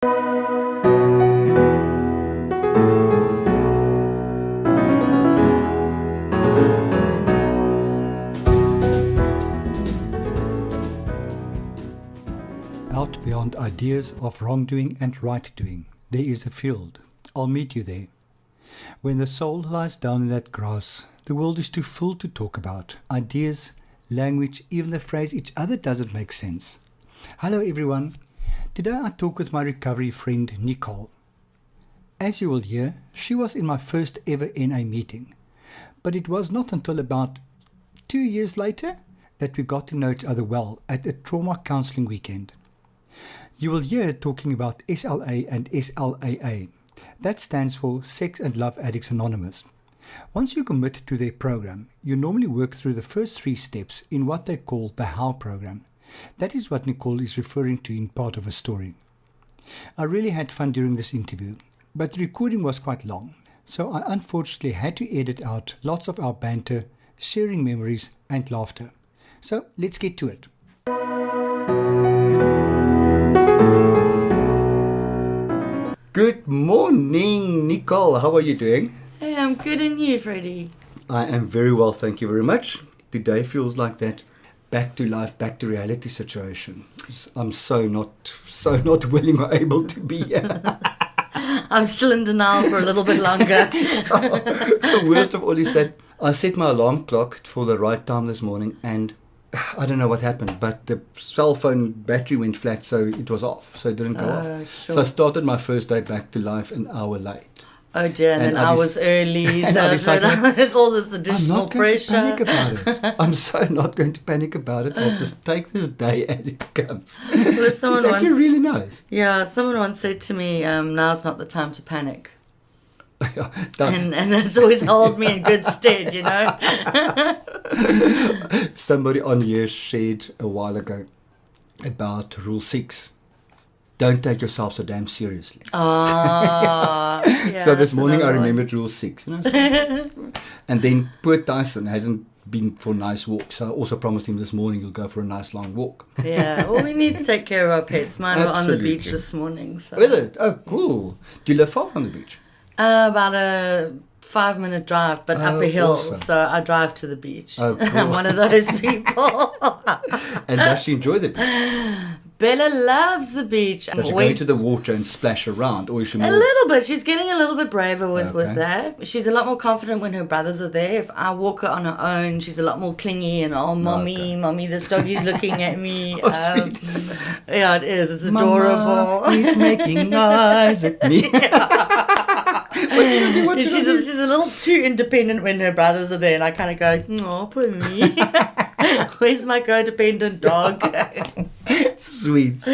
Out beyond ideas of wrongdoing and right-doing, there is a field. I'll meet you there. When the soul lies down in that grass, the world is too full to talk about. Ideas, language, even the phrase each other doesn't make sense. Hello everyone. Today I talk with my recovery friend Nicole. As you will hear, she was in my first ever NA meeting. But it was not until about 2 years later that we got to know each other well at a trauma counseling weekend. You will hear her talking about SLA and SLAA. That stands for Sex and Love Addicts Anonymous. Once you commit to their program, you normally work through the first 3 steps in what they call the HOW program. That is what Nicole is referring to in part of her story. I really had fun during this interview, but the recording was quite long, so I unfortunately had to edit out lots of our banter, sharing memories and laughter. So let's get to it. Good morning, Nicole. How are you doing? Hey, I'm good, and you, Freddie? I am very well, thank you very much. Today feels like that back to life, back to reality situation. I'm so not willing or able to be here. I'm still in denial for a little bit longer. The worst of all is that I set my alarm clock for the right time this morning, and I don't know what happened, but the cell phone battery went flat, so it was off, so it didn't go off. Sure. So I started my first day back to life an hour late. Oh dear, and then I was early, so all this additional pressure. I'm not going to panic about it. I'm so not going to panic about it. I'll just take this day as it comes. Well, it's actually really nice. Yeah, someone once said to me, now's not the time to panic. and that's always held me in good stead, you know. Somebody on here said a while ago about Rule 6. Don't take yourself so damn seriously. Yeah, so this morning I remembered Rule 6. You know, and then poor Tyson hasn't been for nice walks. So I also promised him this morning he'll go for a nice long walk. Yeah, well, we need to take care of our pets. Mine were on the beach this morning. So. With it? Oh, cool. Do you live far from the beach? About a 5-minute drive, but up a hill. Awesome. So I drive to the beach. Oh, cool. I'm one of those people. And does she enjoy the beach? Bella loves the beach. Does she go into the water and splash around, or is she more... A little bit. She's getting a little bit braver with that. She's a lot more confident when her brothers are there. If I walk her on her own, she's a lot more clingy and, mommy, this doggy's looking at me. Sweet. Yeah, it is. It's adorable. Mama, he's making noise at me. She's a little too independent when her brothers are there, and I kind of go, oh, poor me. Where's my codependent dog? Sweet.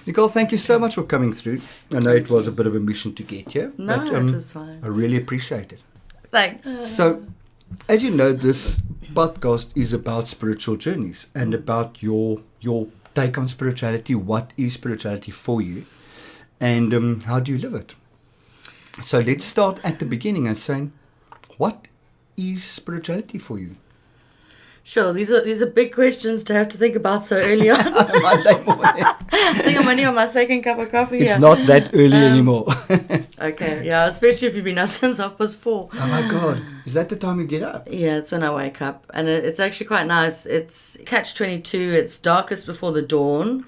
Nicole, thank you so much for coming through. I know it was a bit of a mission to get here. No, but, it was fine. I really appreciate it. Thanks. So, as you know, this podcast is about spiritual journeys and about your take on spirituality. What is spirituality for you? And how do you live it? So let's start at the beginning and saying, what is spirituality for you? Sure, these are big questions to have to think about so early on. Monday morning. I think I'm only on my second cup of coffee here. It's not that early anymore. Okay, yeah, especially if you've been up since 4:30. Oh my God, is that the time you get up? Yeah, it's when I wake up, and it's actually quite nice. It's catch-22. It's darkest before the dawn.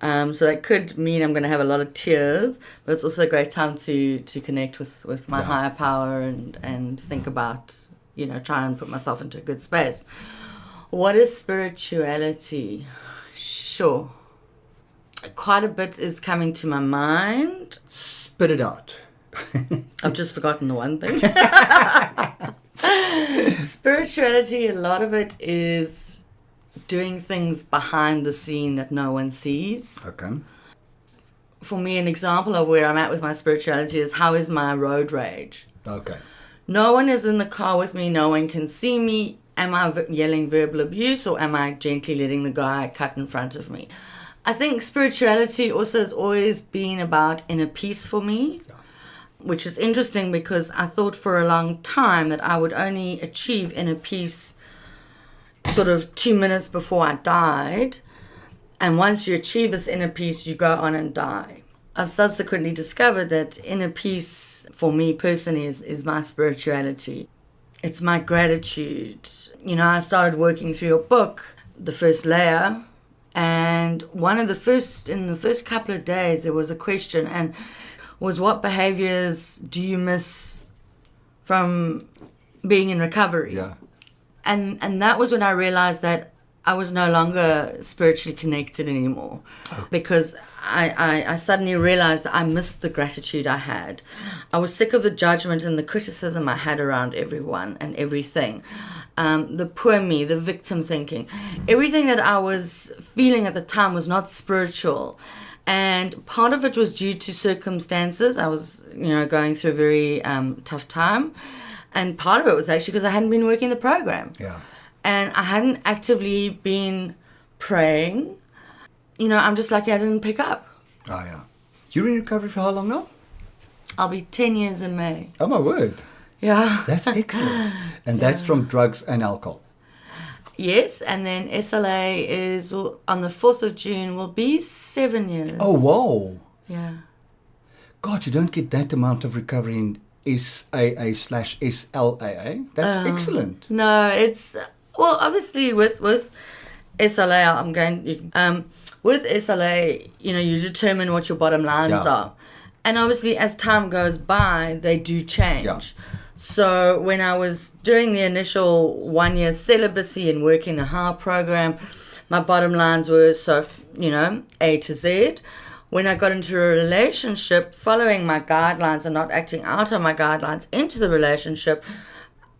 So that could mean I'm going to have a lot of tears, but it's also a great time to connect with my higher power and think about, try and put myself into a good space. What is spirituality? Sure. Quite a bit is coming to my mind. Spit it out. I've just forgotten the one thing. Spirituality, a lot of it is doing things behind the scene that no one sees. Okay. For me, an example of where I'm at with my spirituality is how is my road rage? Okay. No one is in the car with me. No one can see me. Am I yelling verbal abuse, or am I gently letting the guy cut in front of me? I think spirituality also has always been about inner peace for me, which is interesting because I thought for a long time that I would only achieve inner peace sort of 2 minutes before I died. And once you achieve this inner peace, you go on and die. I've subsequently discovered that inner peace for me personally is my spirituality. It's my gratitude. You know, I started working through your book, the first layer, and in the first couple of days there was a question, and was, what behaviors do you miss from being in recovery? Yeah. And that was when I realized that I was no longer spiritually connected anymore, because I suddenly realized that I missed the gratitude I had. I was sick of the judgment and the criticism I had around everyone and everything. The poor me, the victim thinking. Everything that I was feeling at the time was not spiritual. And part of it was due to circumstances. I was, going through a very tough time. And part of it was actually because I hadn't been working the program. Yeah. And I hadn't actively been praying. I'm just lucky I didn't pick up. Oh, yeah. You're in recovery for how long now? I'll be 10 years in May. Oh, my word. Yeah. That's excellent. And that's from drugs and alcohol. Yes, and then SLA is on the 4th of June will be 7 years. Oh, wow. Yeah. God, you don't get that amount of recovery in SAA/SLAA. That's excellent. No, it's, well, obviously with SLA, with SLA, you determine what your bottom lines are. And obviously as time goes by, they do change. Yeah. So when I was doing the initial 1 year celibacy and working the HOW program, my bottom lines were A to Z. When I got into a relationship, following my guidelines and not acting out on my guidelines into the relationship,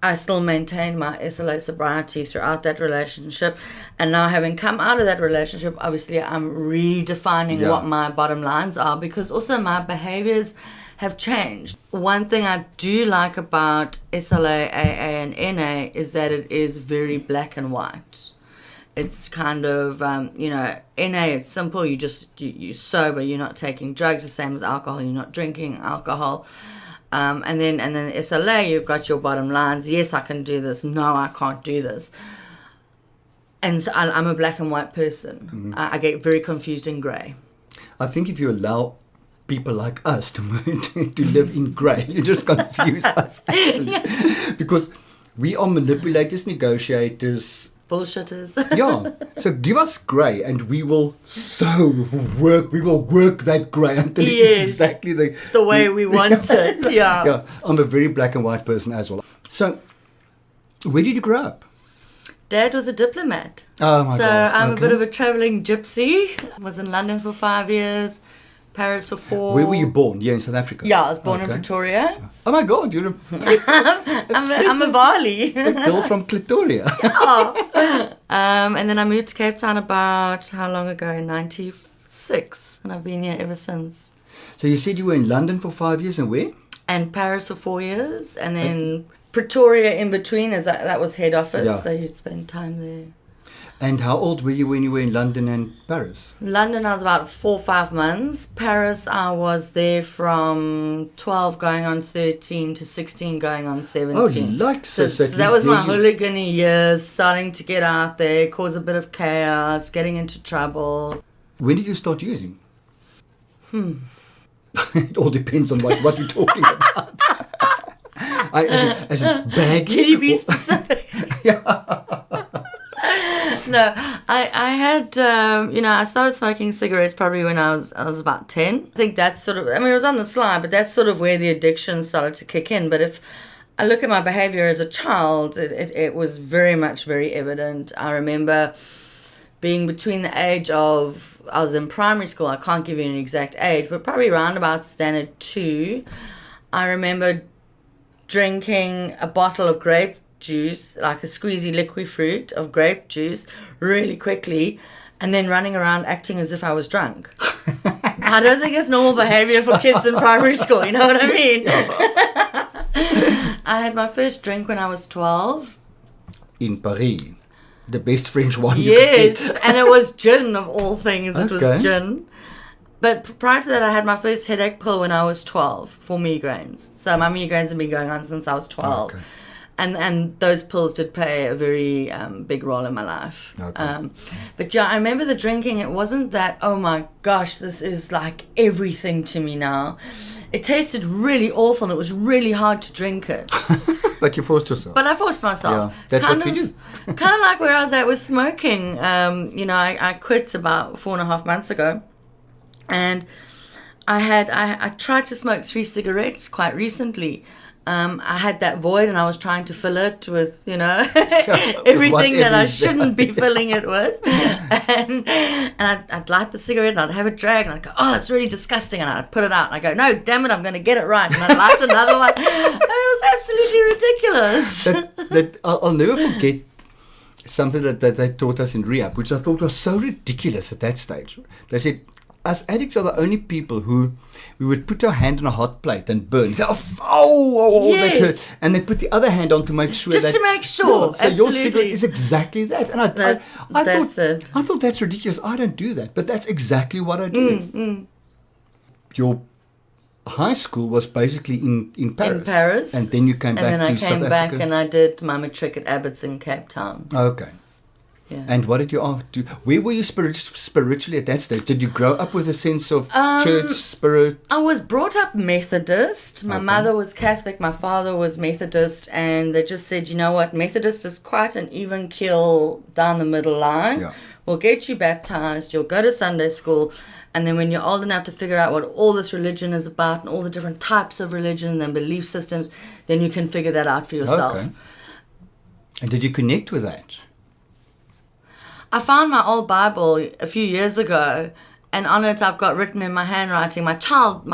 I still maintained my SLA sobriety throughout that relationship. And now, having come out of that relationship, obviously I'm redefining what my bottom lines are, because also my behaviors have changed. One thing I do like about SLA, AA, and NA is that it is very black and white. It's kind of, NA, it's simple. You're sober. You're not taking drugs, the same as alcohol. You're not drinking alcohol. And then SLA, you've got your bottom lines. Yes, I can do this. No, I can't do this. And so I'm a black and white person. Mm-hmm. I get very confused in grey. I think if you allow people like us to live in grey, you just confuse us, actually. Yeah. Because we are manipulators, negotiators, bullshitters. Yeah. So give us grey and we will work that grey until it is exactly the way we want it. Yeah. Yeah. I'm a very black and white person as well. So where did you grow up? Dad was a diplomat. Oh my God. So I'm a bit of a travelling gypsy. I was in London for 5 years, Paris for 4. Where were you born? Here in South Africa? Yeah, I was born in Pretoria. Oh my God, you're I'm a Bali. A girl from Pretoria. Yeah. And then I moved to Cape Town about, how long ago? In 96. And I've been here ever since. So you said you were in London for 5 years, and where? And Paris for 4 years. And then Pretoria in between, as that was head office. Yeah. So you'd spend time there. And how old were you when you were in London and Paris? London, I was about 4 or 5 months. Paris, I was there from 12 going on 13 to 16 going on 17. Oh, so that was my hooligan years, starting to get out there, cause a bit of chaos, getting into trouble. When did you start using? It all depends on what you're talking about. As a bag. Can you be specific? Yeah. No, I had, I started smoking cigarettes probably when I was about 10. I think that's sort of, it was on the slide, but that's sort of where the addiction started to kick in. But if I look at my behavior as a child, it was very evident. I remember being between the age of, I was in primary school, I can't give you an exact age, but probably around about standard 2, I remember drinking a bottle of grape juice, like a squeezy liquid fruit of grape juice, really quickly, and then running around acting as if I was drunk. I don't think it's normal behavior for kids in primary school, you know what I mean? I had my first drink when I was 12. In Paris. The best French wine. Yes, and it was gin of all things. It was gin. But prior to that, I had my first headache pill when I was 12 for migraines. So my migraines have been going on since I was 12. Okay. And those pills did play a very big role in my life. Okay. But yeah, I remember the drinking. It wasn't that, oh my gosh, this is like everything to me now. It tasted really awful and it was really hard to drink it. But you forced yourself. But I forced myself. Yeah, that's what we do. Kind of like where I was at with smoking. I quit about 4.5 months ago. And I tried to smoke 3 cigarettes quite recently. I had that void and I was trying to fill it with, everything that I shouldn't be filling it with. And I'd light the cigarette and I'd have a drag and I'd go, oh, it's really disgusting. And I'd put it out and I'd go, no, damn it, I'm going to get it right. And I'd light another one. And it was absolutely ridiculous. I'll never forget something that they taught us in rehab, which I thought was so ridiculous at that stage. They said, us addicts are the only people who we would put our hand on a hot plate and burn. Say, Yes. That hurt. And then put the other hand on to make sure Just that... to make sure, so absolutely. your cigarette is exactly that. And I thought that's ridiculous. I don't do that. But that's exactly what I do. Your high school was basically in Paris. In Paris. And then you came back to South Africa. And then I came back and I did my matric at Abbott's in Cape Town. Okay. Yeah. And what did you do? Where were you spiritually at that stage? Did you grow up with a sense of church spirit? I was brought up Methodist. My mother was Catholic. My father was Methodist. And they just said, you know what? Methodist is quite an even keel down the middle line. Yeah. We'll get you baptized. You'll go to Sunday school. And then when you're old enough to figure out what all this religion is about and all the different types of religion and belief systems, then you can figure that out for yourself. Okay. And did you connect with that? I found my old Bible a few years ago, and on it I've got written in my handwriting, my child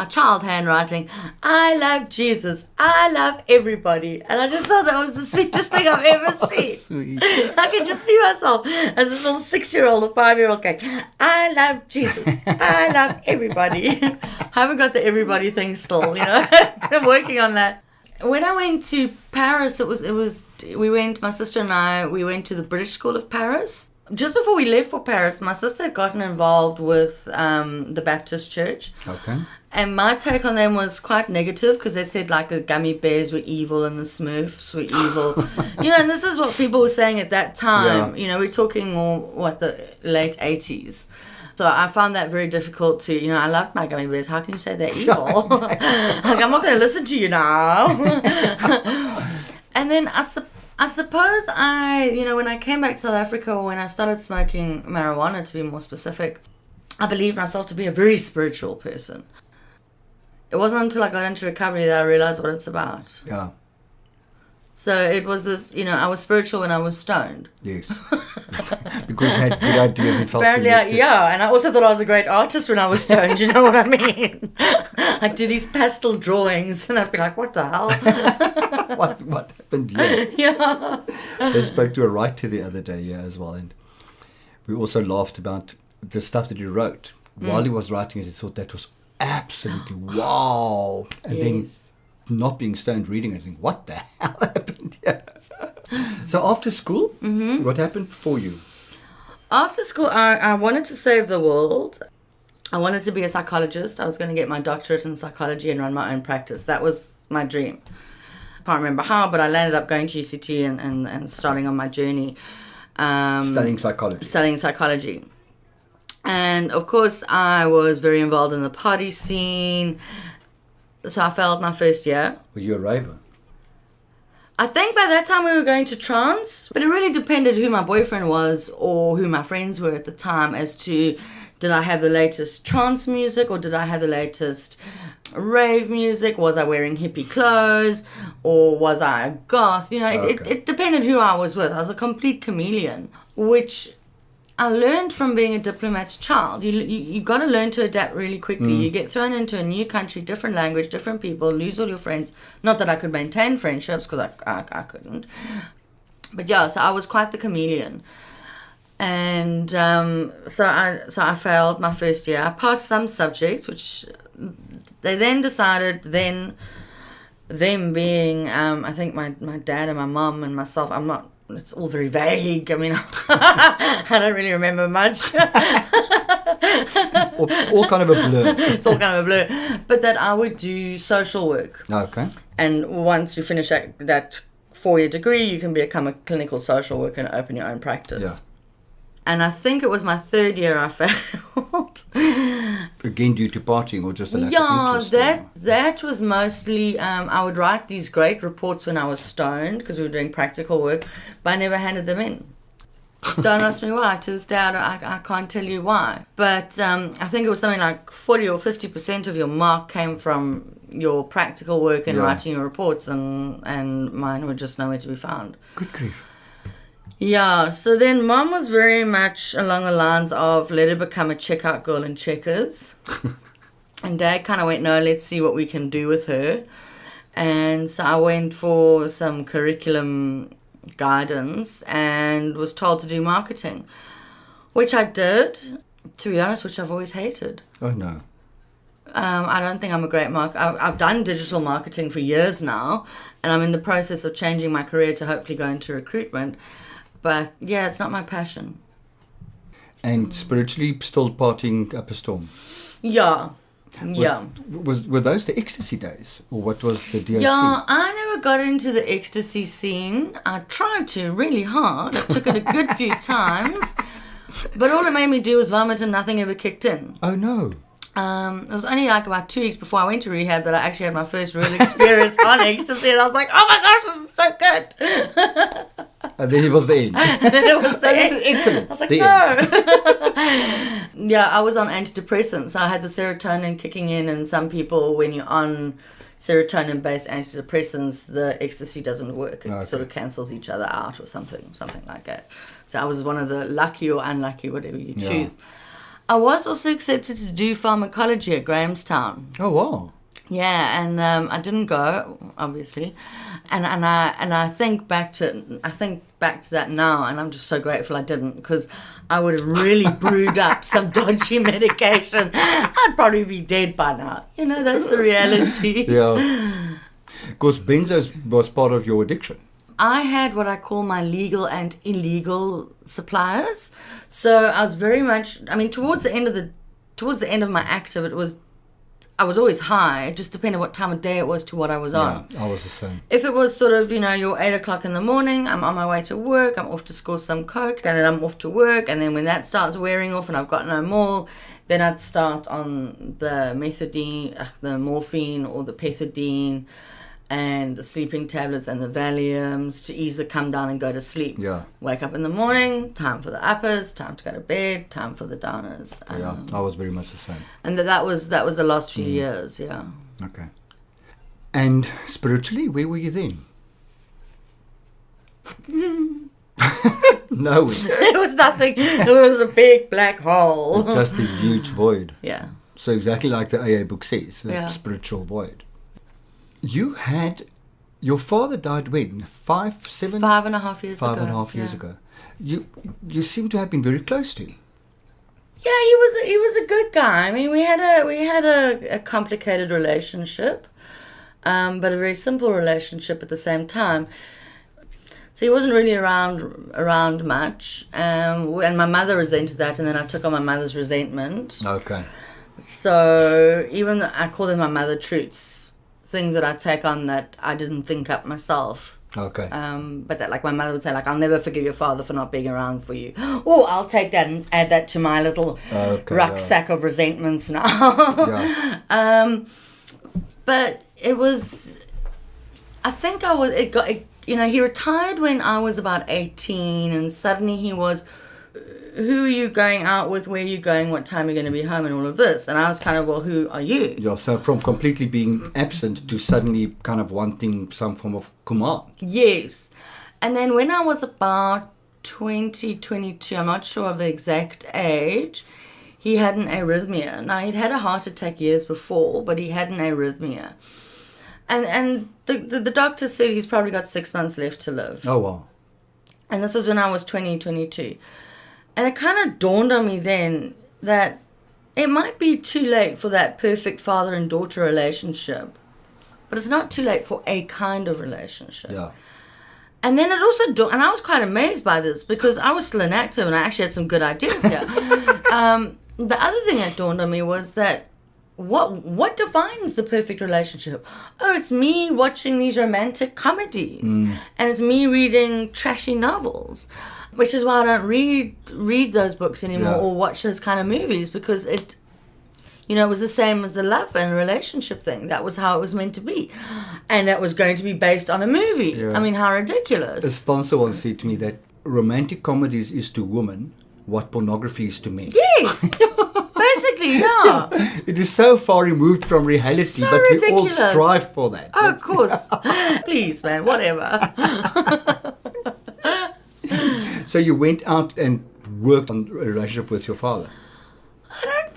handwriting, I love Jesus, I love everybody. And I just thought that was the sweetest thing I've ever seen. Sweet. I could just see myself as a little 6-year-old or 5-year-old going, I love Jesus, I love everybody. I haven't got the everybody thing still, I'm working on that. When I went to Paris, my sister and I, we went to the British School of Paris. Just before we left for Paris, my sister had gotten involved with the Baptist church. Okay. And my take on them was quite negative because they said like the gummy bears were evil and the Smurfs were evil. And this is what people were saying at that time. Yeah. We're talking the late 80s. So I found that very difficult to, I loved my gummy bears. How can you say they're evil? Like, I'm not going to listen to you now. And then I suppose when I came back to South Africa, or when I started smoking marijuana, to be more specific, I believed myself to be a very spiritual person. It wasn't until I got into recovery that I realized what it's about. Yeah. So it was this, I was spiritual when I was stoned. Yes. Because you had good ideas and felt Apparently, connected. and I also thought I was a great artist when I was stoned, you know what I mean? I'd do these pastel drawings and I'd be like, what the hell? What happened here? Yeah. I spoke to a writer the other day as well, and we also laughed about the stuff that he wrote. While he was writing it, he thought that was absolutely wow. And then not being stoned reading it, think, what the hell happened here? So after school, what happened for you? After school, I wanted to save the world. I wanted to be a psychologist. I was going to get my doctorate in psychology and run my own practice. That was my dream. Can't remember how, but I landed up going to UCT and starting on my journey. Studying psychology. And of course, I was very involved in the party scene. So I failed my first year. Were you a raver? I think by that time we were going to trance, but it really depended who my boyfriend was or who my friends were at the time as to did I have the latest trance music or did I have the latest rave music? Was I wearing hippie clothes or was I a goth? It depended who I was with. I was a complete chameleon, which I learned from being a diplomat's child. You got to learn to adapt really quickly. You get thrown into a new country, different language, different people, lose all your friends. Not that I could maintain friendships because I couldn't. But yeah, so I was quite the chameleon. And so I failed my first year. I passed some subjects, which they then decided, them being, I think my dad and my mum and myself, it's all very vague. I mean, I don't really remember much. It's all kind of a blur. It's all kind of a blur. But that I would do social work. Okay. And once you finish that 4-year degree, you can become a clinical social worker and open your own practice. Yeah. And I think it was my 3rd year I failed. Again, due to partying or just a lack of interest? That was mostly, I would write these great reports when I was stoned because we were doing practical work, but I never handed them in. Don't ask me why. To this day, I can't tell you why. But I think it was something like 40 or 50% of your mark came from your practical work and writing your reports, and mine were just nowhere to be found. Good grief. Yeah, so then Mom was very much along the lines of let her become a checkout girl in Checkers. And Dad kind of went, no, let's see what we can do with her. And so I went for some curriculum guidance and was told to do marketing, which I did, to be honest, which I've always hated. Oh, no. I don't think I'm a great marketer. I've done digital marketing for years now, and I'm in the process of changing my career to hopefully go into recruitment. But yeah, it's not my passion. And spiritually still partying up a storm? Yeah. Were those the ecstasy days? Or what was the DOC? Yeah, I never got into the ecstasy scene. I tried to really hard. I took it a good few times. But all it made me do was vomit and nothing ever kicked in. Oh, no. It was only like about 2 weeks before I went to rehab that I actually had my first real experience on ecstasy, and I was like, oh my gosh, this is so good. And then it was the end. And then it was the end. Excellent. I was like, the no. Yeah, I was on antidepressants. I had the serotonin kicking in, and some people, when you're on serotonin-based antidepressants, the ecstasy doesn't work. It sort of cancels each other out or something like that. So I was one of the lucky or unlucky, whatever you choose. I was also accepted to do pharmacology at Grahamstown. Oh, wow. Yeah, and I didn't go, obviously, and I think back to that now, and I'm just so grateful I didn't, because I would have really brewed up some dodgy medication. I'd probably be dead by now. You know, that's the reality. Yeah, because benzos was part of your addiction. I had what I call my legal and illegal suppliers. So I was very much, I mean, towards the end of my active, I was always high. It just depended what time of day it was to what I was on. Yeah, I was the same. If it was sort of, you're 8 o'clock in the morning, I'm on my way to work, I'm off to score some coke, and then I'm off to work, and then when that starts wearing off and I've got no more, then I'd start on the the morphine or the pethidine, and the sleeping tablets and the Valiums to ease the come down and go to sleep. Yeah. Wake up in the morning, time for the uppers, time to go to bed, time for the downers. Yeah, I was very much the same. And that was the last few years, yeah. Okay. And spiritually, where were you then? No. It was nothing. It was a big black hole. Just a huge void. Yeah. So exactly like the AA book says, a spiritual void. Your father died when? 5.5 years ago. 5.5 years ago. You seem to have been very close to him. Yeah, he was a good guy. I mean, we had a complicated relationship, but a very simple relationship at the same time. So he wasn't really around much, and my mother resented that, and then I took on my mother's resentment. Okay. So even I call them my mother truths. Things that I take on that I didn't think up myself. Okay. But that, like my mother would say, like, I'll never forgive your father for not being around for you. Oh, I'll take that and add that to my little rucksack of resentments now. But it was, I think he retired when I was about 18, and suddenly he was, who are you going out with, where are you going, what time are you going to be home, and all of this. And I was kind of, well, who are you? Yeah, so from completely being absent to suddenly kind of wanting some form of command. Yes. And then when I was about 22, I'm not sure of the exact age, he had an arrhythmia. Now, he'd had a heart attack years before, but he had an arrhythmia. And the doctor said he's probably got 6 months left to live. Oh, wow. And this was when I was 22. And it kind of dawned on me then that it might be too late for that perfect father and daughter relationship, but it's not too late for a kind of relationship. Yeah. And then it also and I was quite amazed by this because I was still inactive and I actually had some good ideas here. The other thing that dawned on me was that what defines the perfect relationship? Oh, it's me watching these romantic comedies, and it's me reading trashy novels, which is why I don't read those books anymore or watch those kind of movies, because it was the same as the love and relationship thing. That was how it was meant to be, and that was going to be based on a movie. Yeah. I mean, how ridiculous! A sponsor once said to me that romantic comedies is to women what pornography is to men. Yes. Basically, yeah. It is so far removed from reality, So but we all ridiculous. strive for that. Oh, of course. Please, man, whatever. So you went out and worked on a relationship with your father.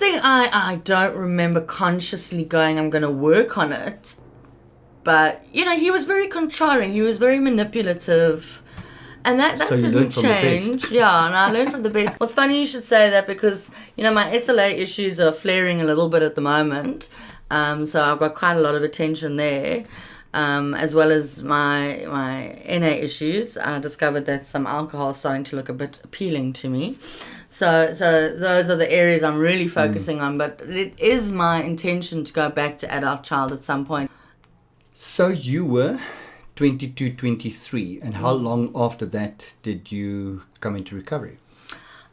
I don't remember consciously going, I'm going to work on it. But, he was very controlling. He was very manipulative. And that So you didn't learned from the change. best. Yeah, and I learned from the best. Well, it's funny you should say that, because, my SLA issues are flaring a little bit at the moment. So I've got quite a lot of attention there. As well as my NA issues. I discovered that some alcohol is starting to look a bit appealing to me. So those are the areas I'm really focusing on. But it is my intention to go back to adult child at some point. So you were 22, 23, and how long after that did you come into recovery?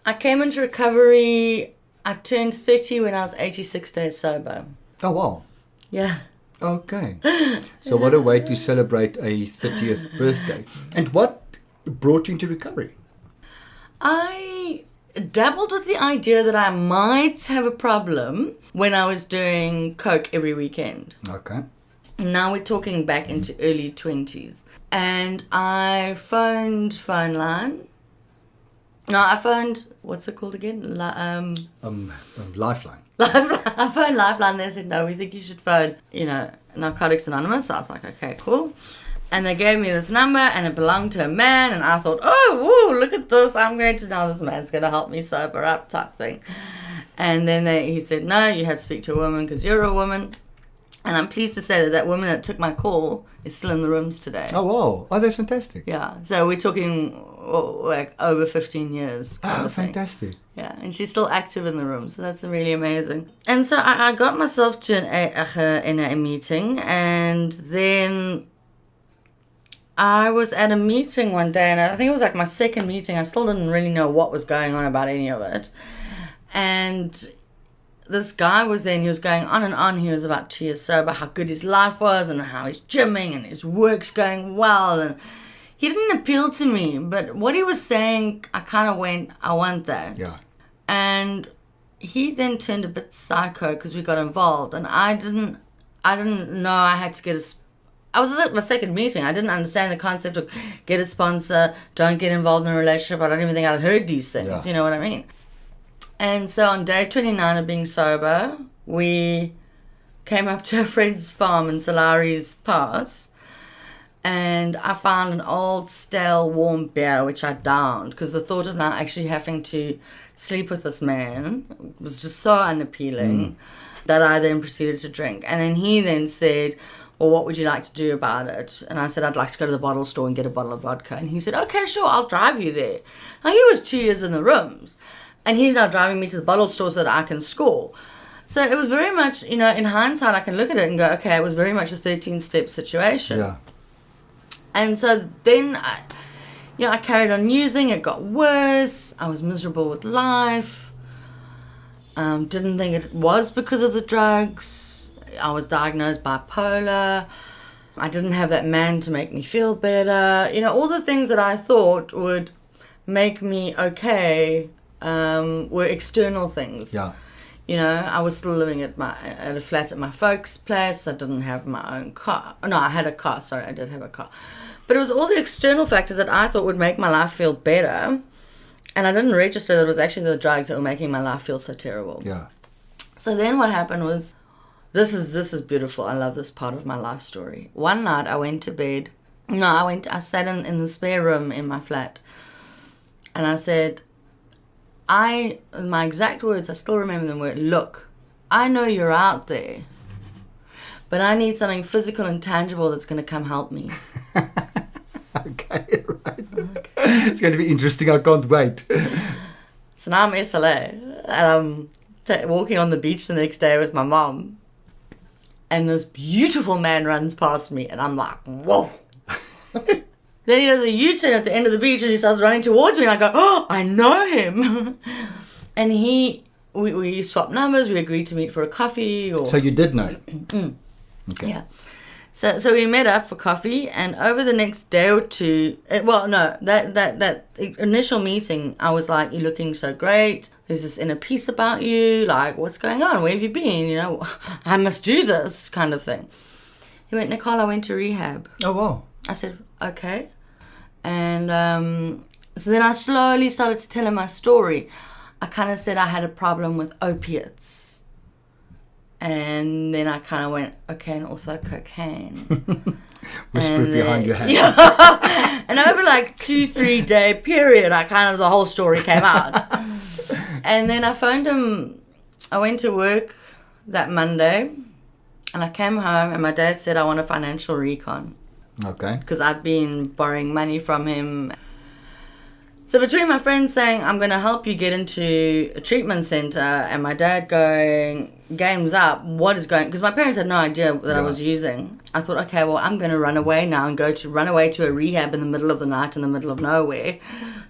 I came into recovery, I turned 30 when I was 86 days sober. Oh, wow. Yeah. Okay. So what a way to celebrate a 30th birthday. And what brought you into recovery? I dabbled with the idea that I might have a problem when I was doing coke every weekend. Okay. Now we're talking back into early 20s. And I phoned Phone Line. No, I phoned, what's it called again? Lifeline. Lifeline. I phoned Lifeline. They said, no, we think you should phone, Narcotics Anonymous. I was like, okay, cool. And they gave me this number, and it belonged to a man. And I thought, oh, woo, look at this. I'm going to know this man's going to help me sober up type thing. And then he said, no, you have to speak to a woman because you're a woman. And I'm pleased to say that woman that took my call is still in the rooms today. Oh, wow. Oh, that's fantastic. Yeah. So we're talking like over 15 years. Oh, fantastic. Yeah. And she's still active in the room. So that's really amazing. And so I got myself to an NA meeting. And then I was at a meeting one day. And I think it was like my second meeting. I still didn't really know what was going on about any of it. And this guy was there, and he was going on and on. He was about 2 years sober, how good his life was and how he's gymming and his work's going well. And he didn't appeal to me, but what he was saying, I kind of went, I want that. Yeah. And he then turned a bit psycho because we got involved, and I didn't know I had to get I was at my second meeting. I didn't understand the concept of get a sponsor, don't get involved in a relationship. I don't even think I'd heard these things. Yeah. You know what I mean? And so on day 29 of being sober, we came up to a friend's farm in Salari's Pass, and I found an old, stale, warm beer, which I downed, because the thought of now actually having to sleep with this man was just so unappealing that I then proceeded to drink. And then he then said, well, what would you like to do about it? And I said, I'd like to go to the bottle store and get a bottle of vodka. And he said, okay, sure, I'll drive you there. Now, he was 2 years in the rooms. And he's now driving me to the bottle store so that I can score. So it was very much, in hindsight, I can look at it and go, okay, it was very much a 13-step situation. Yeah. And so then, I carried on using. It got worse. I was miserable with life. Didn't think it was because of the drugs. I was diagnosed bipolar. I didn't have that man to make me feel better. All the things that I thought would make me okay were external things. Yeah. I was still living at a flat at my folks' place. I didn't have my own car. No, I had a car. Sorry, I did have a car. But it was all the external factors that I thought would make my life feel better. And I didn't register that it was actually the drugs that were making my life feel so terrible. Yeah. So then what happened was, this is beautiful. I love this part of my life story. One night I went to bed. I sat in the spare room in my flat. And I said, my exact words, I still remember them, were, look, I know you're out there, but I need something physical and tangible that's going to come help me. Okay, right. It's going to be interesting. I can't wait. So now I'm SLA. walking on the beach the next day with my mom, and this beautiful man runs past me, and I'm like, whoa. Then he does a U-turn at the end of the beach, and he starts running towards me, and I go, oh, I know him. And we swapped numbers. We agreed to meet for a coffee. So you did know him? Okay. Yeah. So we met up for coffee, and over the next day or two, that initial meeting, I was like, you're looking so great. There's this inner peace about you. Like, what's going on? Where have you been? You know, I must do this kind of thing. He went, Nicole, I went to rehab. Oh, wow. I said, okay. And so then I slowly started to tell him my story. I kind of said I had a problem with opiates. And then I kind of went, okay, and also cocaine. Whisper it behind your hand. Yeah. And over like 2-3 day period, the whole story came out. And then I phoned him. I went to work that Monday, and I came home, and my dad said, I want a financial recon. Okay. Because I'd been borrowing money from him. So between my friends saying, I'm going to help you get into a treatment center, and my dad going, game's up, what is going... Because my parents had no idea that I was using. I thought, okay, well, I'm going to run away now and run away to a rehab in the middle of the night in the middle of nowhere.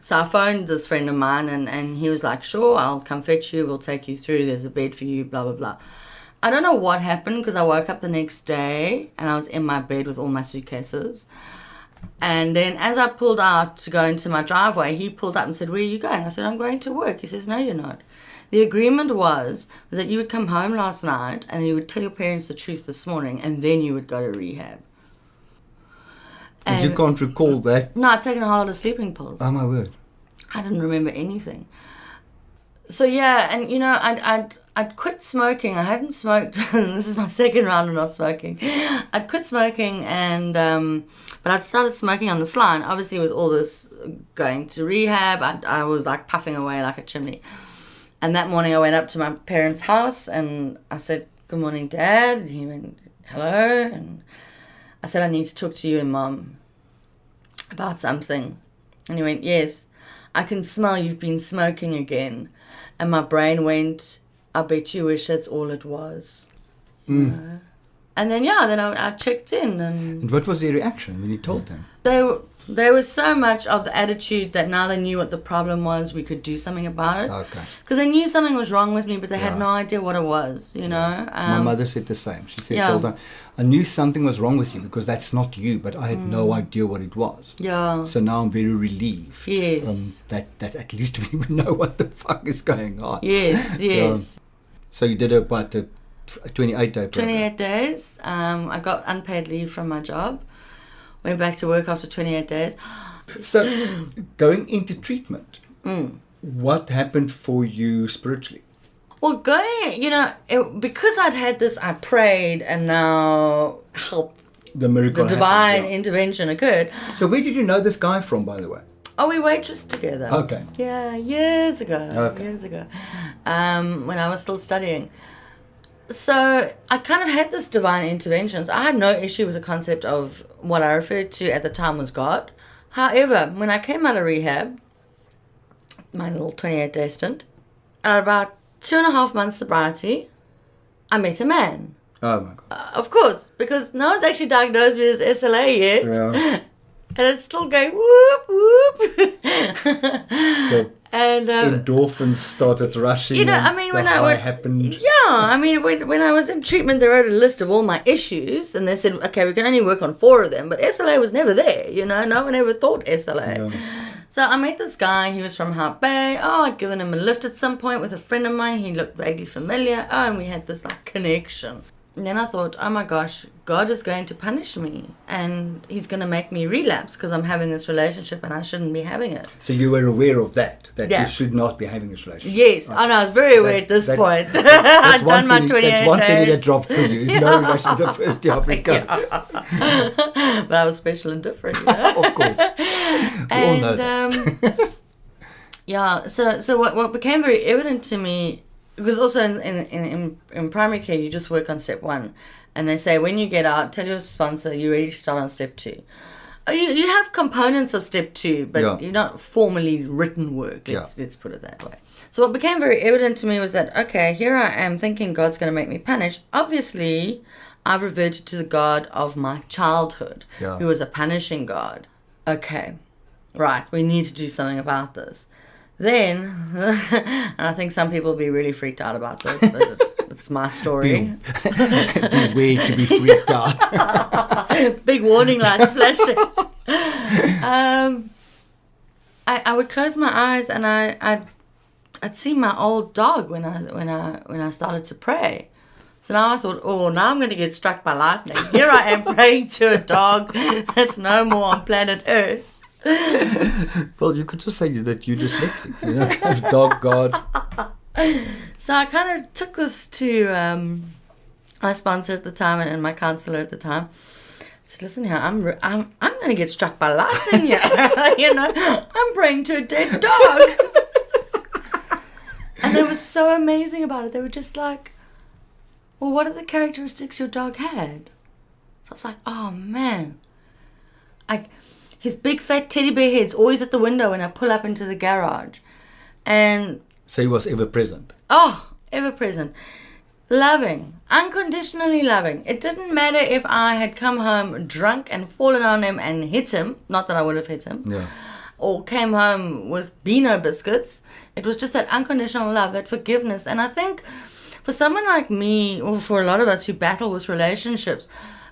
So I phoned this friend of mine, and he was like, sure, I'll come fetch you, we'll take you through, there's a bed for you, blah, blah, blah. I don't know what happened, because I woke up the next day, and I was in my bed with all my suitcases. And then as I pulled out to go into my driveway, he pulled up and said, where are you going? I said, I'm going to work. He says, no, you're not. The agreement was that you would come home last night and you would tell your parents the truth this morning, and then you would go to rehab. And you can't recall that? No, I'd taken a whole lot of sleeping pills. Oh, my word. I didn't remember anything. So, yeah, and, you know, I'd quit smoking. I hadn't smoked. This is my second round of not smoking. I'd quit smoking, and but I'd started smoking on the sly. And obviously, with all this going to rehab, I was like puffing away like a chimney. And that morning, I went up to my parents' house, and I said, "Good morning, Dad." And he went, "Hello." And I said, "I need to talk to you and Mom about something." And he went, "Yes, I can smell you've been smoking again." And my brain went, I bet you wish that's all it was. You know? And then, I checked in. And what was their reaction when you told them? There was so much of the attitude that now they knew what the problem was, we could do something about it. Okay. Because they knew something was wrong with me, but they had no idea what it was, you know. My mother said the same. She said, Hilda, I knew something was wrong with you because that's not you, but I had no idea what it was. Yeah. So now I'm very relieved. Yes. That at least we would know what the fuck is going on. Yes, yes. So you did a 28-day program? 28 days. I got unpaid leave from my job. Went back to work after 28 days. So, going into treatment, what happened for you spiritually? Well, because I'd had this, I prayed, and now help. The miracle The divine intervention occurred. So where did you know this guy from, by the way? Oh, we waitressed together. Okay. Yeah, years ago. Okay. Years ago. When I was still studying. So I kind of had this divine intervention. So I had no issue with the concept of what I referred to at the time was God. However, when I came out of rehab, my little 28-day stint, at about 2.5 months sobriety, I met a man. Oh, my God. Of course, because no one's actually diagnosed me as SLA yet. Yeah. And it's still going whoop, whoop. And endorphins started rushing. When happened. Yeah, I mean, when I was in treatment, they wrote a list of all my issues, and they said, okay, we can only work on 4 of them, but SLA was never there. You know, no one ever thought SLA. Yeah. So I met this guy. He was from Hout Bay. Oh, I'd given him a lift at some point with a friend of mine. He looked vaguely familiar. Oh, and we had this connection. And then I thought, oh my gosh, God is going to punish me, and he's going to make me relapse because I'm having this relationship and I shouldn't be having it. So you were aware of that you should not be having this relationship? Yes, I know, I was very aware at this point. I'd done my 28 days. That's one penny that dropped for you. It's no relation to the first year of recovery. But I was special and different. You know? Of course. We all know that. Yeah, so what became very evident to me, because also in primary care, you just work on step 1. And they say, when you get out, tell your sponsor you're ready to start on step 2. You have components of step 2, but Yeah. you're not formally written work. Let's put it that way. So what became very evident to me was that, okay, here I am thinking God's going to make me punish. Obviously, I've reverted to the God of my childhood, who was a punishing God. Okay, right, we need to do something about this. Then, and I think some people will be really freaked out about this, but it's my story. Beware to be freaked out. Big warning lights flashing. I would close my eyes and I'd see my old dog when I started to pray. So now I thought, now I'm going to get struck by lightning. Here I am praying to a dog that's no more on planet Earth. Well, you could just say that you're dyslexic, kind of dog god. So I kind of took this to my sponsor at the time and my counselor at the time. I said, listen here, I'm going to get struck by lightning here. I'm praying to a dead dog. And they were so amazing about it. They were just like, well, what are the characteristics your dog had? So I was like, oh man. His big fat teddy bear head's always at the window when I pull up into the garage. And so he was ever present. Oh, ever present. Loving. Unconditionally loving. It didn't matter if I had come home drunk and fallen on him and hit him. Not that I would have hit him. Yeah. Or came home with Beano biscuits. It was just that unconditional love, that forgiveness. And I think for someone like me, or for a lot of us who battle with relationships,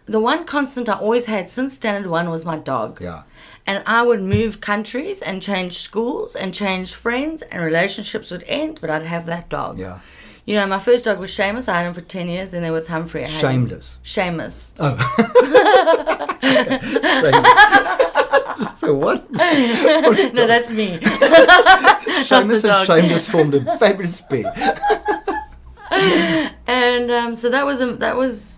the one constant I always had since standard 1 was my dog. Yeah. And I would move countries and change schools and change friends and relationships would end, but I'd have that dog. Yeah. My first dog was Seamus. I had him for 10 years. Then there was Humphrey. Shameless. Seamus. Oh. Shameless. Just so what? No, that's me. Seamus and Shameless formed a fabulous pair. And so that was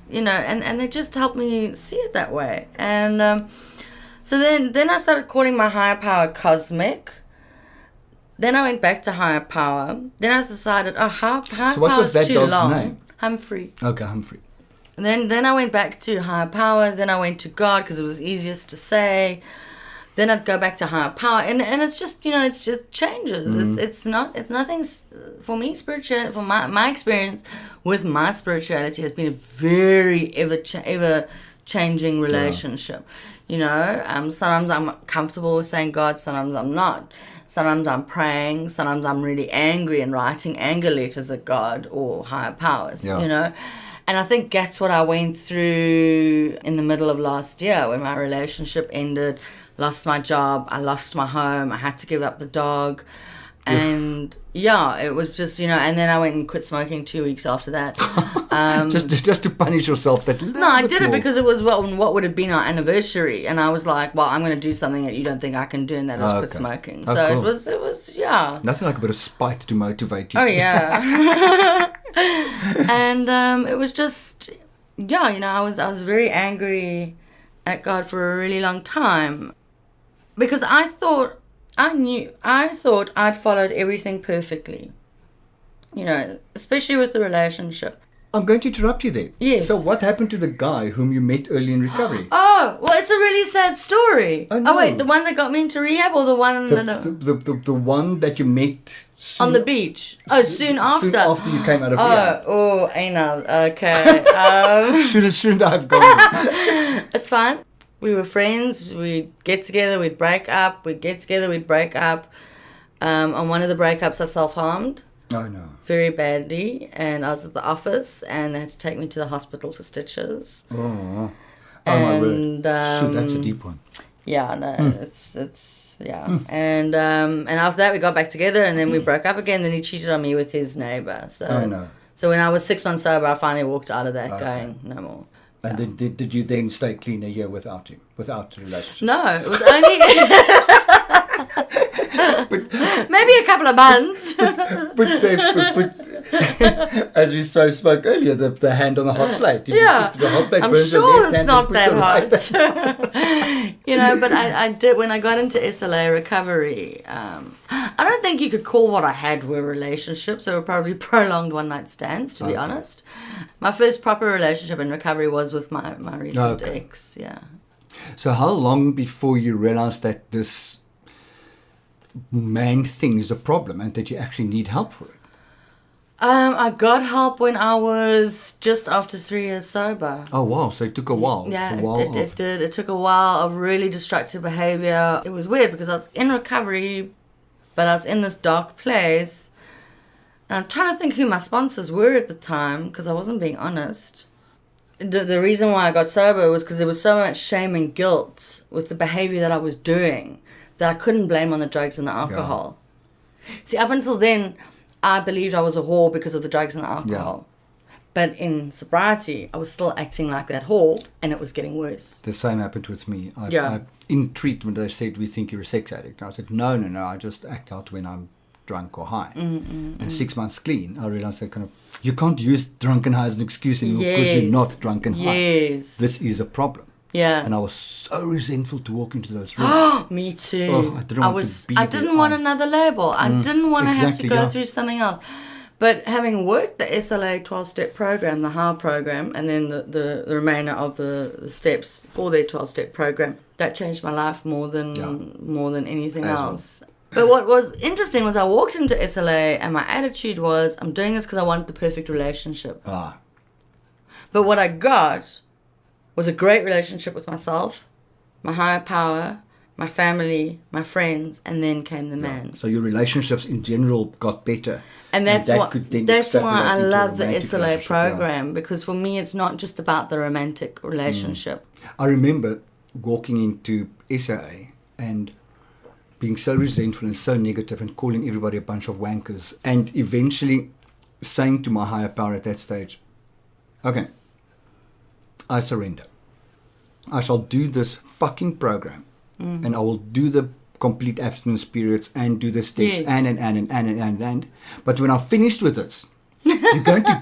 and they just helped me see it that way. And so then I started calling my higher power cosmic. Then I went back to higher power. Then I decided, higher power So what was that too dog's long. name? Humphrey. Okay, Humphrey. And then I went back to higher power. Then I went to God because it was easiest to say. Then I'd go back to higher power, and it's just it just changes. It's nothing for me. Spirituality, for my experience with my spirituality, has been a very ever changing relationship. Sometimes I'm comfortable with saying God, sometimes I'm not. Sometimes I'm praying, sometimes I'm really angry and writing anger letters at God or higher powers. And I think that's what I went through in the middle of last year when my relationship ended. Lost my job, I lost my home, I had to give up the dog, and it was just and then I went and quit smoking 2 weeks after that. Just to punish yourself. No, I did it because it was what would have been our anniversary, and I was like, well, I'm going to do something that you don't think I can do, and that is quit smoking. Oh, so cool. it was nothing like a bit of spite to motivate you. Oh yeah. And it was just I was very angry at God for a really long time. Because I thought I'd followed everything perfectly. Especially with the relationship. I'm going to interrupt you there. Yes. So what happened to the guy whom you met early in recovery? Oh, well, it's a really sad story. Oh, no. Oh wait, the one that got me into rehab or the one The one that you met on the beach? Oh, soon after. Soon after you came out of rehab. Anal. Okay. Shouldn't I have gone? It's fine. We were friends. We'd get together. We'd break up. We'd get together. We'd break up. On one of the breakups, I self-harmed. Oh, no. Very badly. And I was at the office, and they had to take me to the hospital for stitches. Oh And, my word. Shoot, that's a deep one. Yeah, no, it's yeah. And after that, we got back together, and then we broke up again. Then he cheated on me with his neighbor. So, Oh, no. So when I was 6 months sober, I finally walked out of that going, no more. And then did you then stay clean a year without him, without the relationship? No, it was only maybe a couple of months. but as we spoke earlier, the hand on the hot plate. Yeah, if the hot plate I'm burns your sure left it's hand, not put that the right hot. But I did when I got into SLA recovery. I don't think you could call what I had were relationships. They were probably prolonged one-night stands, to be honest. My first proper relationship in recovery was with my recent ex. Yeah. So how long before you realized that this man thing is a problem and that you actually need help for it? I got help when I was just after 3 years sober. Oh, wow. So it took a while. Yeah, it did. It took a while of really destructive behavior. It was weird because I was in recovery, but I was in this dark place. And I'm trying to think who my sponsors were at the time because I wasn't being honest. The reason why I got sober was because there was so much shame and guilt with the behavior that I was doing that I couldn't blame on the drugs and the alcohol. Yeah. See, up until then, I believed I was a whore because of the drugs and the alcohol. Yeah. But in sobriety, I was still acting like that whore, and it was getting worse. The same happened with me. In treatment, they said, we think you're a sex addict. And I said, no, I just act out when I'm drunk or high. And 6 months clean, I realized that you can't use drunk and high as an excuse anymore because you're not drunk and high. Yes. This is a problem. Yeah. And I was so resentful to walk into those rooms. Me too. Oh, I didn't want another label. I didn't want to have to go through something else. But having worked the SLA 12-step program, the HOW program, and then the remainder of the steps for their 12-step program, that changed my life more than anything else. But what was interesting was I walked into SLA and my attitude was, I'm doing this because I want the perfect relationship. But what I got was a great relationship with myself, my higher power, my family, my friends, and then came the man. So your relationships in general got better. And that's why I love the SLA program, because for me it's not just about the romantic relationship. I remember walking into SLA and being so resentful and so negative and calling everybody a bunch of wankers, and eventually saying to my higher power at that stage, okay, I surrender. I shall do this fucking program and I will do the complete abstinence periods and do the steps and. But when I'm finished with this, you're going to...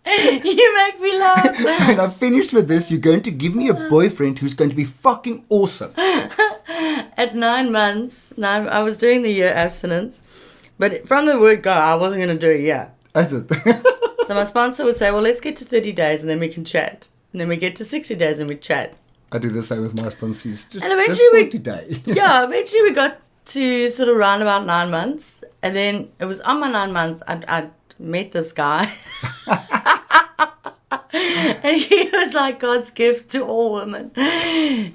exactly. You make me laugh. When I'm finished with this, you're going to give me a boyfriend who's going to be fucking awesome. At 9 months, I was doing the year abstinence, but from the word go, I wasn't going to do a year. That's it. So my sponsor would say, well, let's get to 30 days and then we can chat. And then we get to 60 days and we chat. I do the same with my sponsors. And eventually eventually we got to sort of round about 9 months. And then it was on my 9 months, I met this guy. And he was like God's gift to all women.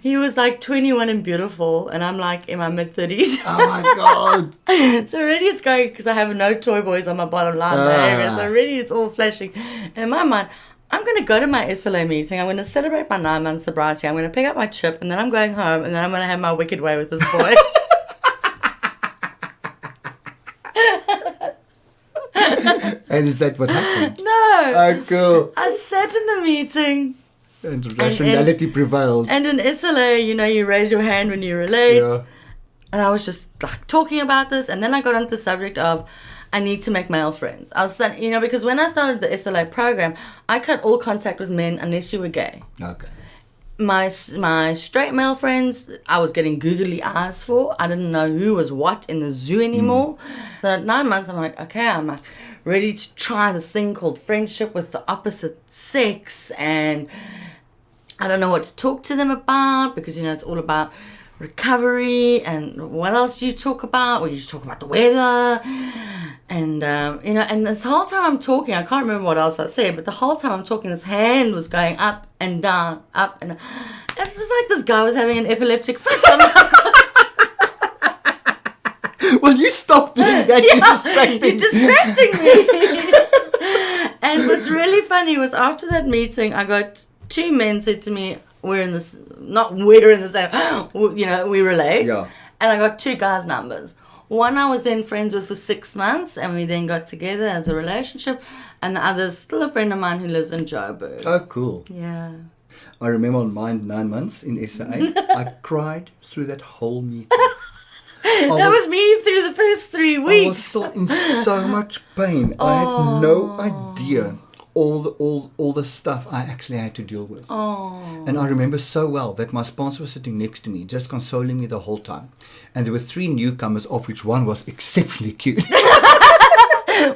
He was like 21 and beautiful, and I'm like in my mid-30s. Oh my God. So already it's going, because I have no toy boys on my bottom line area. So already it's all flashing. And in my mind, I'm going to go to my SLA meeting. I'm going to celebrate my 9 months sobriety. I'm going to pick up my chip, and then I'm going home, and then I'm going to have my wicked way with this boy. And is that what happened? No. Oh, cool. I sat in the meeting. And rationality prevailed. And in SLA, you raise your hand when you relate. Yeah. And I was just like talking about this. And then I got onto the subject of, I need to make male friends. I was saying, because when I started the SLA program, I cut all contact with men unless you were gay. Okay. My straight male friends, I was getting googly eyes for. I didn't know who was what in the zoo anymore. So at 9 months, I'm like, okay, I'm like ready to try this thing called friendship with the opposite sex. And I don't know what to talk to them about because, it's all about recovery. And what else do you talk about? Well, you just talk about the weather. And, and this whole time I'm talking, I can't remember what else I said, but the whole time I'm talking, this hand was going up and down, up and down. It's just like this guy was having an epileptic fit. I'm like, well, you stop doing that. You're distracting me. And what's really funny was after that meeting, I got 2 men said to me, we relate. Yeah. And I got 2 guys' numbers. One I was then friends with for 6 months, and we then got together as a relationship. And the other is still a friend of mine who lives in Joburg. Oh, cool. Yeah. I remember on my 9 months in SA, I cried through that whole meeting. That was me through the first 3 weeks. I was still in so much pain. I had no idea all the stuff I actually had to deal with. Oh. And I remember so well that my sponsor was sitting next to me, just consoling me the whole time. And there were 3 newcomers, of which one was exceptionally cute.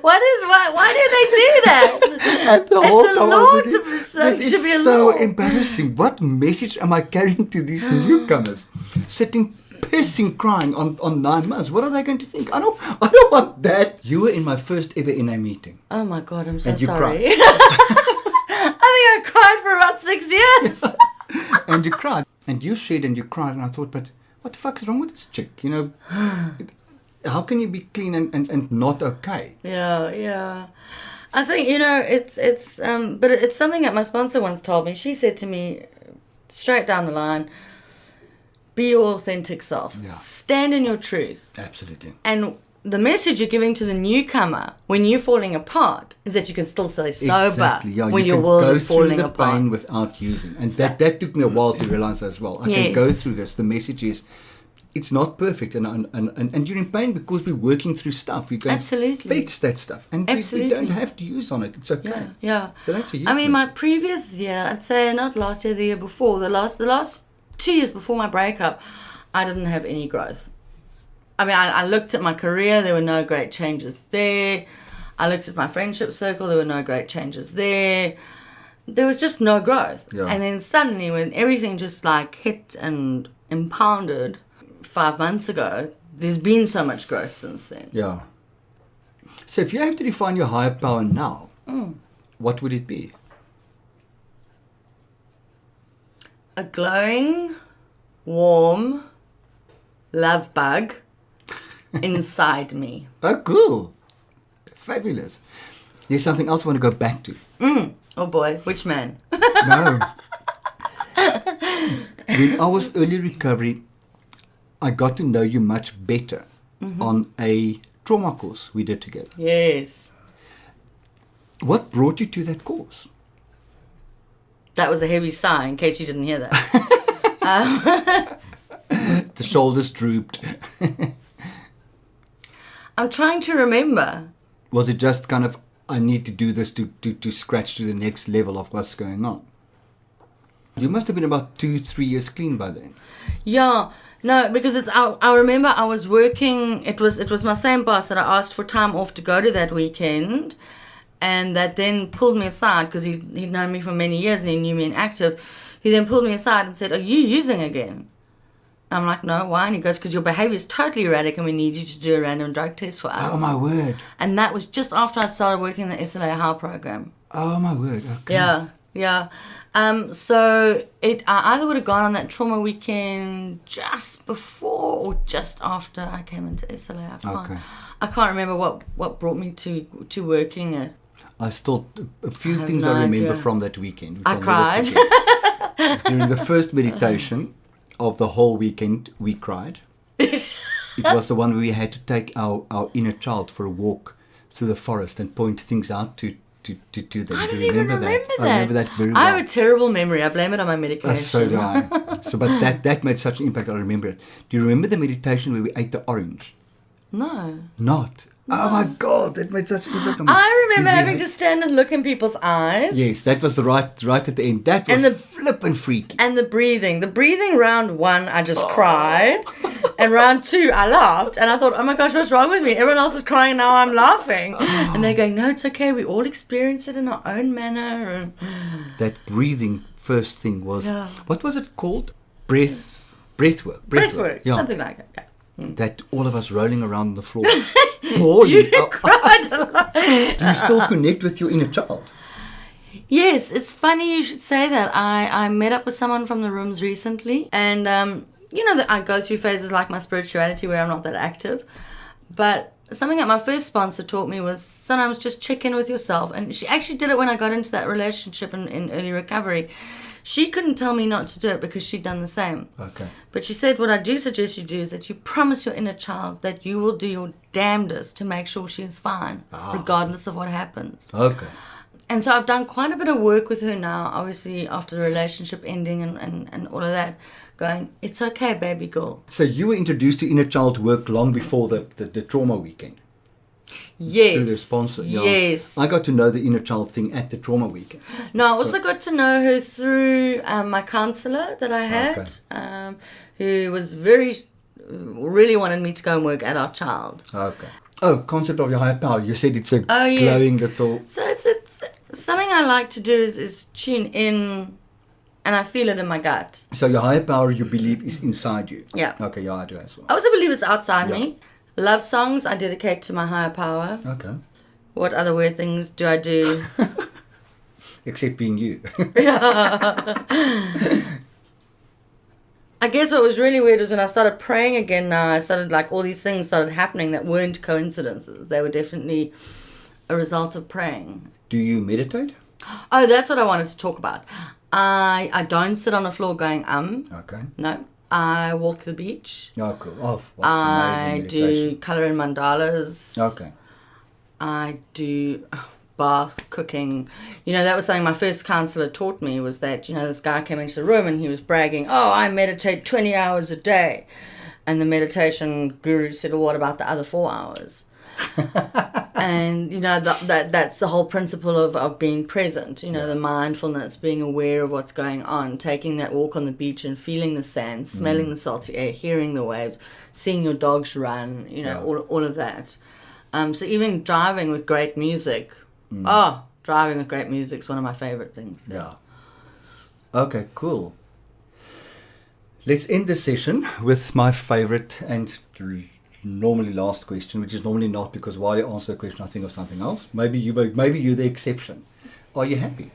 Why do they do that? And the whole It's a time I law was to thinking, it this should be a is so law. embarrassing. What message am I carrying to these newcomers? Sitting pissing, crying on 9 months. What are they going to think? I don't want that. You were in my first ever NA meeting. Oh my God, I'm so And you sorry. cried. I think I cried for about 6 years. And you cried. And you shared and you cried. And I thought, but what the fuck is wrong with this chick? You know, how can you be clean and not okay? Yeah. I think, but it's something that my sponsor once told me. She said to me, straight down the line, be your authentic self. Yeah. Stand in your truth. Absolutely. And the message you're giving to the newcomer when you're falling apart is that you can still stay sober Exactly, yeah. when you your can world go is falling through the apart. pain without using. And that took me a while to realize as well. I can Yes. go through this. The message is, it's not perfect. And you're in pain because we're working through stuff. We can Absolutely. fix that stuff. And we don't have to use on it. It's okay. Yeah. So that's a huge I mean, my message. previous year, I'd say not last year, the year before, the last 2 years before my breakup, I didn't have any growth. I mean, I looked at my career, there were no great changes there. I looked at my friendship circle, there were no great changes there. There was just no growth. Yeah. And then suddenly when everything just like hit and impounded 5 months ago, there's been so much growth since then. Yeah. So if you have to define your higher power now, what would it be? A glowing, warm love bug inside me. Oh, cool. Fabulous. There's something else I want to go back to. Oh boy, which man? No. When I was early recovery, I got to know you much better on a trauma course we did together. Yes. What brought you to that course? That was a heavy sigh, in case you didn't hear that. The shoulders drooped. I'm trying to remember. Was it just kind of, I need to do this to scratch to the next level of what's going on? You must have been about 2-3 years clean by then. Yeah, no, because I remember I was working. It was my same boss that I asked for time off to go to that weekend, and that then pulled me aside because he'd known me for many years and he knew me in active. He then pulled me aside and said, "Are you using again?" I'm like, "No, why?" And he goes, "Because your behavior is totally erratic and we need you to do a random drug test for us." Oh, my word. And that was just after I started working the SLA HOW program. Oh, my word. Okay. Yeah. So I either would have gone on that trauma weekend just before or just after I came into SLA. I can't remember what brought me to working it. I still, a few have things no I remember idea. from that weekend. which I I'll never cried. forget. During the first meditation of the whole weekend, we cried. It was the one where we had to take our inner child for a walk through the forest and point things out to them. I Do don't you even remember that. I remember that very well. I have a terrible memory. I blame it on my medication. So do I. But that made such an impact. I remember it. Do you remember the meditation where we ate the orange? No. Not. Oh my God, that made such an impact on me. I remember Did we having have- to stand and look in people's eyes. Yes, that was right at the end. That was And the- flippin' freaky. And the breathing. The breathing round 1, I just cried. And round 2, I laughed. And I thought, oh my gosh, what's wrong with me? Everyone else is crying, now I'm laughing. And they're going, no, it's okay. We all experience it in our own manner. And That breathing first thing was, Yeah. what was it called? Breathwork. breathwork. Yeah. Something like that. Yeah. That all of us rolling around on the floor. Poorly. You cried a lot. Do you still connect with your inner child? Yes, it's funny you should say that. I met up with someone from the rooms recently, and that I go through phases like my spirituality where I'm not that active. But something that my first sponsor taught me was sometimes just check in with yourself. And she actually did it when I got into that relationship in early recovery. She couldn't tell me not to do it because she'd done the same. Okay. But she said, what I do suggest you do is that you promise your inner child that you will do your damnedest to make sure she is fine, regardless of what happens. Okay. And so I've done quite a bit of work with her now, obviously after the relationship ending and all of that, going, it's okay, baby girl. So you were introduced to inner child work long before the trauma weekend. Yes. Through the sponsor. Yeah. Yes. I got to know the inner child thing at the trauma weekend. No, I also got to know her through my counsellor that I had, who was really wanted me to go and work at our child. Okay. Oh, concept of your higher power. You said it's a glowing little... So it's something I like to do is tune in, and I feel it in my gut. So your higher power, you believe, is inside you? Yeah. Okay, yeah, I do as well. I also believe it's outside me. Love songs I dedicate to my higher power. Okay. What other weird things do I do? Except being you. I guess what was really weird was when I started praying again now, I started like all these things started happening that weren't coincidences. They were definitely a result of praying. Do you meditate? Oh, that's what I wanted to talk about. I don't sit on the floor going, Okay. No. I walk the beach. Oh, cool. Oh, what I do colour in mandalas. Okay. I do bath, cooking. You know, that was something my first counsellor taught me, was that, you know, this guy came into the room and he was bragging, oh, I meditate 20 hours a day. And the meditation guru said, well, what about the other 4 hours? And, you know, that's the whole principle of being present, you know, the mindfulness, being aware of what's going on, taking that walk on the beach and feeling the sand, smelling the salty air, hearing the waves, seeing your dogs run, you know, all of that. So even driving with great music, driving with great music is one of my favorite things. Yeah. Okay, cool. Let's end the session with my favorite and normally last question, which is normally not, because while you answer the question I think of something else. Maybe you're the exception. Are you happy?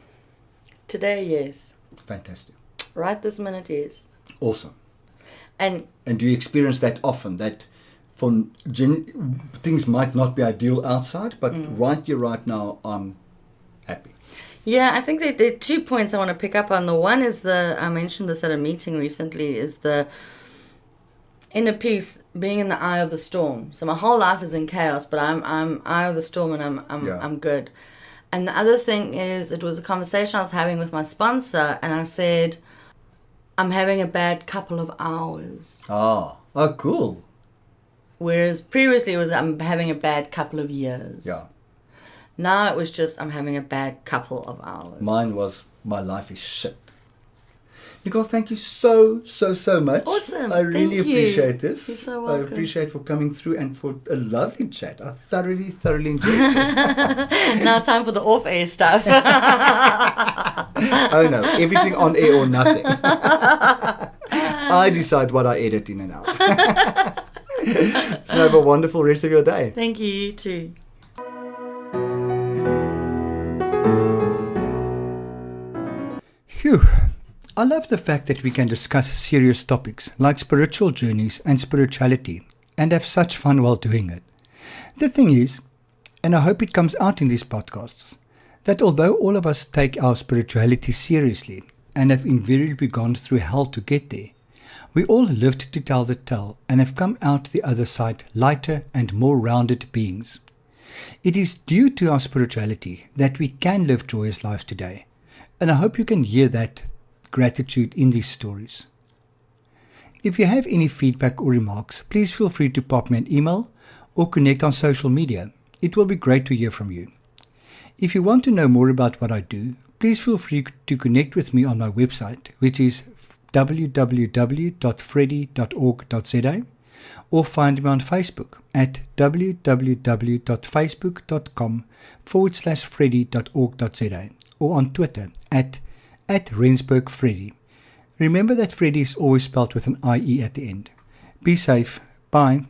Today, yes. Fantastic. Right this minute, yes. Awesome. And do you experience that often, that things might not be ideal outside, but right here, right now, I'm happy? Yeah, I think there are 2 points I want to pick up on. The one is I mentioned this at a meeting recently, is the inner peace, being in the eye of the storm. So my whole life is in chaos, but I'm eye of the storm, and I'm good. And the other thing is, it was a conversation I was having with my sponsor, and I said, I'm having a bad couple of hours. Oh, cool. Whereas previously it was, I'm having a bad couple of years. Yeah. Now it was just, I'm having a bad couple of hours. Mine was, my life is shit. Nicole, thank you so much. Awesome. I really appreciate this. You're so welcome. I appreciate for coming through and for a lovely chat. I thoroughly enjoyed this. Now time for the off-air stuff. Oh no, everything on air or nothing. I decide what I edit in and out. So have a wonderful rest of your day. Thank you, you too. Phew. I love the fact that we can discuss serious topics like spiritual journeys and spirituality and have such fun while doing it. The thing is, and I hope it comes out in these podcasts, that although all of us take our spirituality seriously and have invariably gone through hell to get there, we all lived to tell the tale and have come out the other side lighter and more rounded beings. It is due to our spirituality that we can live joyous lives today, and I hope you can hear that gratitude in these stories. If you have any feedback or remarks, please feel free to pop me an email or connect on social media. It will be great to hear from you. If you want to know more about what I do, please feel free to connect with me on my website, which is www.freddy.org.za, or find me on Facebook at www.facebook.com/freddy.org.za, or on Twitter at Rensburg Freddy. Remember that Freddy is always spelled with an IE at the end. Be safe. Bye.